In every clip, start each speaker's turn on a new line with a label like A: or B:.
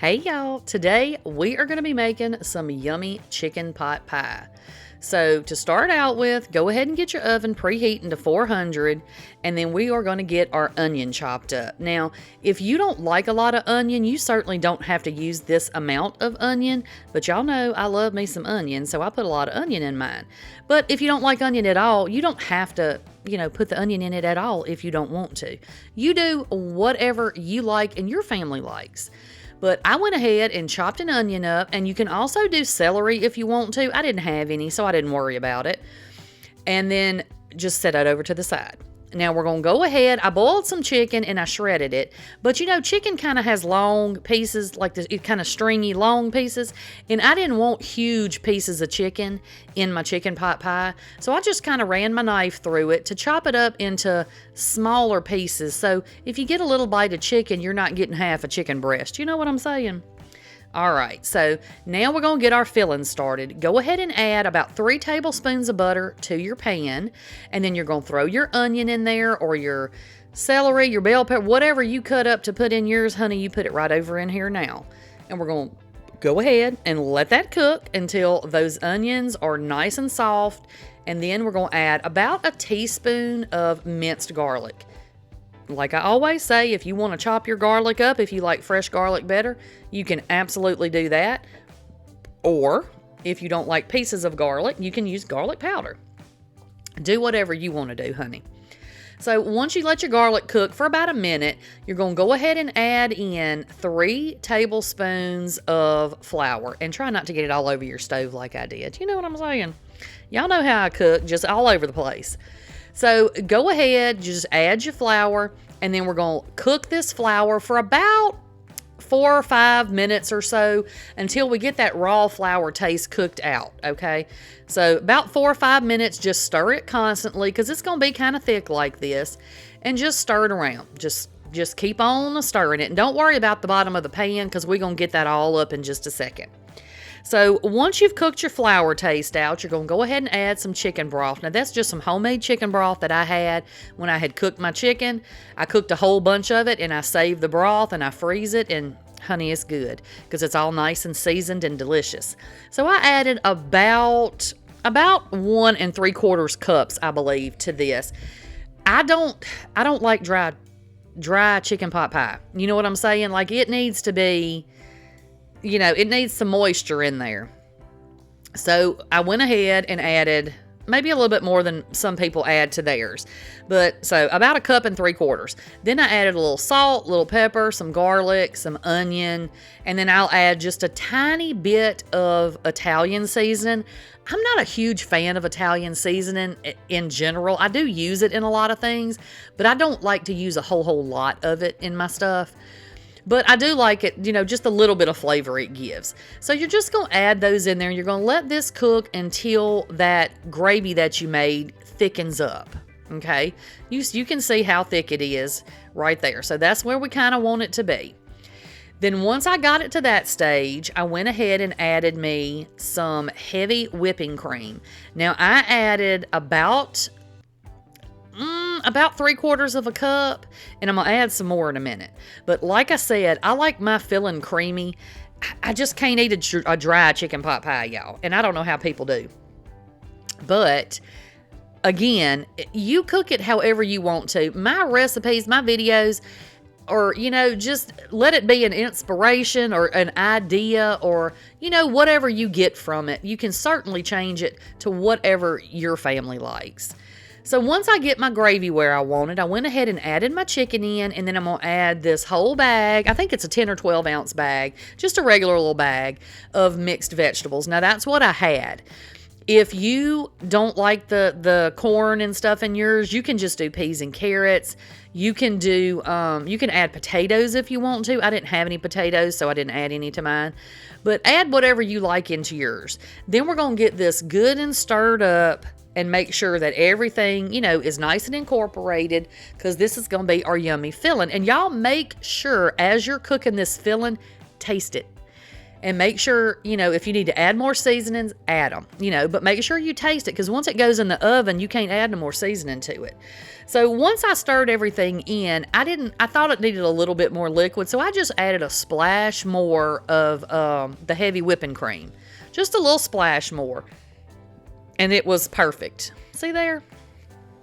A: Hey y'all, today we are going to be making some yummy chicken pot pie. So to start out with, go ahead and get your oven preheating to 400, and then we are going to get our onion chopped up. Now, if you don't like a lot of onion, you certainly don't have to use this amount of onion, but y'all know I love me some onion, so I put a lot of onion in mine. But if you don't like onion at all, you don't have to, put the onion in it at all if you don't want to. You do whatever you like and your family likes. But I went ahead and chopped an onion up, and you can also do celery if you want to. I didn't have any, so I didn't worry about it. And then just set that over to the side. Now we're going to go ahead. I boiled some chicken and I shredded it. But chicken kind of has long pieces, like this, kind of stringy long pieces. And I didn't want huge pieces of chicken in my chicken pot pie. So I just kind of ran my knife through it to chop it up into smaller pieces. So if you get a little bite of chicken, you're not getting half a chicken breast. You know what I'm saying? All right, so now we're going to get our filling started. Go ahead and add about 3 tablespoons of butter to your pan, and then you're going to throw your onion in there, or your celery, your bell pepper, whatever you cut up to put in yours, honey, you put it right over in here now. And we're going to go ahead and let that cook until those onions are nice and soft, and then we're going to add about a teaspoon of minced garlic. Like I always say, if you want to chop your garlic up, if you like fresh garlic better, you can absolutely do that. Or if you don't like pieces of garlic, you can use garlic powder. Do whatever you want to do, honey. So once you let your garlic cook for about a minute, you're going to go ahead and add in 3 tablespoons of flour. And try not to get it all over your stove like I did. You know what I'm saying? Y'all know how I cook, just all over the place. So go ahead, just add your flour, and then we're going to cook this flour for about 4 or 5 minutes or so until we get that raw flour taste cooked out, okay? So about 4 or 5 minutes, just stir it constantly because it's going to be kind of thick like this, and just stir it around. Just keep on stirring it, and don't worry about the bottom of the pan because we're going to get that all up in just a second. So once you've cooked your flour taste out, you're going to go ahead and add some chicken broth. Now that's just some homemade chicken broth that I had when I had cooked my chicken. I cooked a whole bunch of it and I saved the broth and I freeze it, and honey, it's good because it's all nice and seasoned and delicious. So I added about 1 3/4 cups, I believe, to this. I don't like dry chicken pot pie. You know what I'm saying? Like it needs to be, it needs some moisture in there. So I went ahead and added maybe a little bit more than some people add to theirs. But so about 1 3/4 cups. Then I added a little salt, little pepper, some garlic, some onion, and then I'll add just a tiny bit of Italian seasoning. I'm not a huge fan of Italian seasoning in general. I do use it in a lot of things, but I don't like to use a whole lot of it in my stuff. But I do like it, just a little bit of flavor it gives. So you're just going to add those in there, and you're going to let this cook until that gravy that you made thickens up, okay? You can see how thick it is right there. So that's where we kind of want it to be. Then once I got it to that stage, I went ahead and added me some heavy whipping cream. Now I added about 3/4 cup, and I'm gonna add some more in a minute. But like I said, I like my filling creamy. I just can't eat a dry chicken pot pie, y'all, and I don't know how people do. But again, you cook it however you want to. My recipes, my videos, or just let it be an inspiration or an idea, or whatever you get from it. You can certainly change it to whatever your family likes. So once I get my gravy where I want it, I went ahead and added my chicken in, and then I'm going to add this whole bag. I think it's a 10 or 12 ounce bag, just a regular little bag of mixed vegetables. Now that's what I had. If you don't like the corn and stuff in yours, you can just do peas and carrots. You can do, you can add potatoes if you want to. I didn't have any potatoes, so I didn't add any to mine. But add whatever you like into yours. Then we're going to get this good and stirred up, and make sure that everything, is nice and incorporated, because this is going to be our yummy filling. And y'all make sure as you're cooking this filling, taste it. And make sure, if you need to add more seasonings, add them, but make sure you taste it, because once it goes in the oven, you can't add no more seasoning to it. So once I stirred everything in, I thought it needed a little bit more liquid, so I just added a splash more of the heavy whipping cream. Just a little splash more. And it was perfect. See there?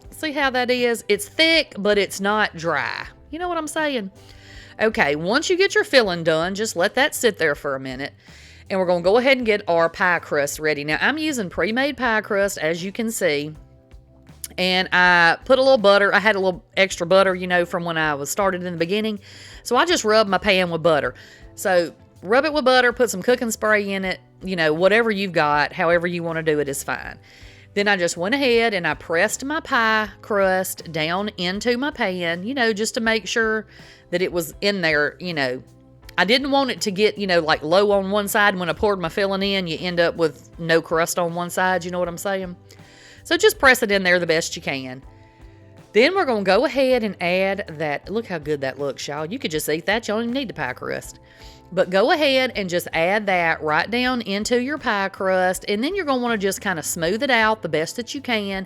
A: See how that is? It's thick, but it's not dry. You know what I'm saying? Okay, once you get your filling done, just let that sit there for a minute. And we're going to go ahead and get our pie crust ready. Now, I'm using pre-made pie crust, as you can see. And I put a little butter. I had a little extra butter, from when I was started in the beginning. So I just rubbed my pan with butter. So rub it with butter, put some cooking spray in it. Whatever you've got, however you want to do it is fine. Then I just went ahead and I pressed my pie crust down into my pan, just to make sure that it was in there, I didn't want it to get, like low on one side. When I poured my filling in, you end up with no crust on one side. You know what I'm saying? So just press it in there the best you can. Then we're going to go ahead and add that. Look how good that looks, y'all. You could just eat that. You don't even need the pie crust. But go ahead and just add that right down into your pie crust. And then you're going to want to just kind of smooth it out the best that you can.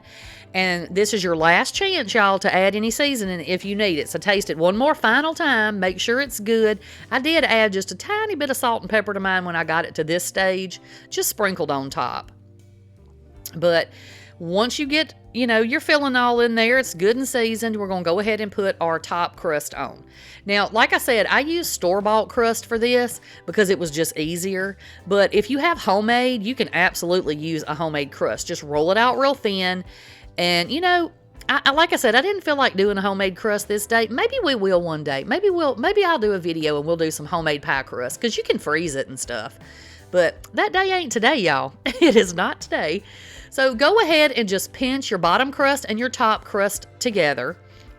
A: And this is your last chance, y'all, to add any seasoning if you need it. So taste it one more final time. Make sure it's good. I did add just a tiny bit of salt and pepper to mine when I got it to this stage. Just sprinkled on top. But once you get, your filling all in there, it's good and seasoned, we're going to go ahead and put our top crust on. Now, like I said, I use store-bought crust for this because it was just easier. But if you have homemade, you can absolutely use a homemade crust. Just roll it out real thin. And, like I said, I didn't feel like doing a homemade crust this day. Maybe we will one day. Maybe I'll do a video and we'll do some homemade pie crust because you can freeze it and stuff. But that day ain't today, y'all. It is not today. So go ahead and just pinch your bottom crust and your top crust together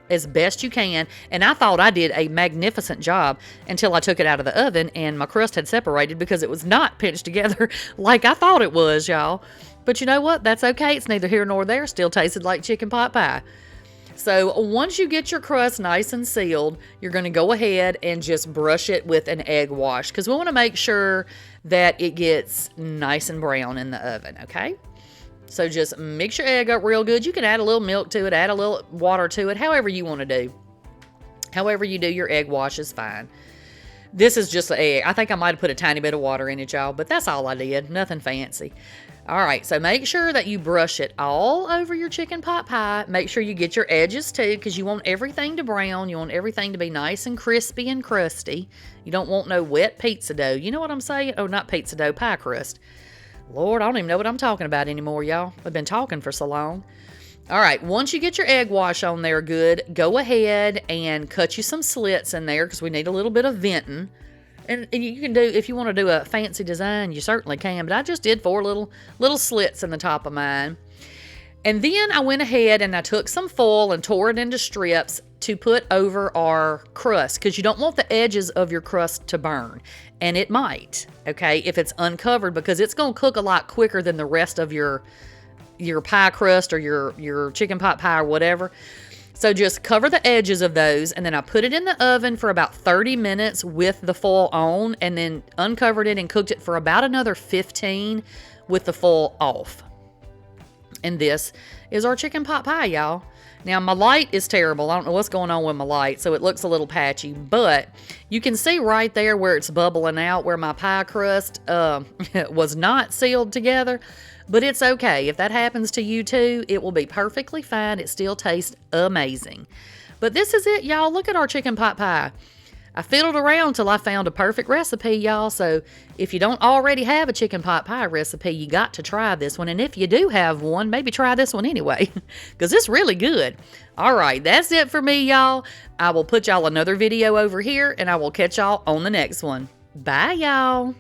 A: as best you can. And I thought I did a magnificent job until I took it out of the oven and my crust had separated because it was not pinched together like I thought it was, y'all. But you know what? That's okay. It's neither here nor there. Still tasted like chicken pot pie. So once you get your crust nice and sealed, you're going to go ahead and just brush it with an egg wash because we want to make sure that it gets nice and brown in the oven, okay? So just mix your egg up real good. You can add a little milk to it, add a little water to it, however you want to do. However you do your egg wash is fine. This is just an egg. I think I might have put a tiny bit of water in it, y'all, but that's all I did. Nothing fancy. All right, so make sure that you brush it all over your chicken pot pie. Make sure you get your edges too, because you want everything to brown. You want everything to be nice and crispy and crusty. You don't want no wet pizza dough. You know what I'm saying? Oh, not pizza dough, pie crust. Lord, I don't even know what I'm talking about anymore, y'all. I've been talking for so long. All right, once you get your egg wash on there good, go ahead and cut you some slits in there because we need a little bit of venting. And you can do, if you want to do a fancy design, you certainly can. But I just did 4 little slits in the top of mine. And then I went ahead and I took some foil and tore it into strips to put over our crust because you don't want the edges of your crust to burn. And it might, okay, if it's uncovered because it's going to cook a lot quicker than the rest of your pie crust or your chicken pot pie or whatever. So just cover the edges of those, and then I put it in the oven for about 30 minutes with the foil on, and then uncovered it and cooked it for about another 15 with the foil off. And this is our chicken pot pie, y'all. Now, my light is terrible. I don't know what's going on with my light, so it looks a little patchy. But you can see right there where it's bubbling out, where my pie crust was not sealed together. But it's okay. If that happens to you too, it will be perfectly fine. It still tastes amazing. But this is it, y'all. Look at our chicken pot pie. I fiddled around till I found a perfect recipe, y'all. So if you don't already have a chicken pot pie recipe, you got to try this one. And if you do have one, maybe try this one anyway, because it's really good. All right, that's it for me, y'all. I will put y'all another video over here, and I will catch y'all on the next one. Bye, y'all.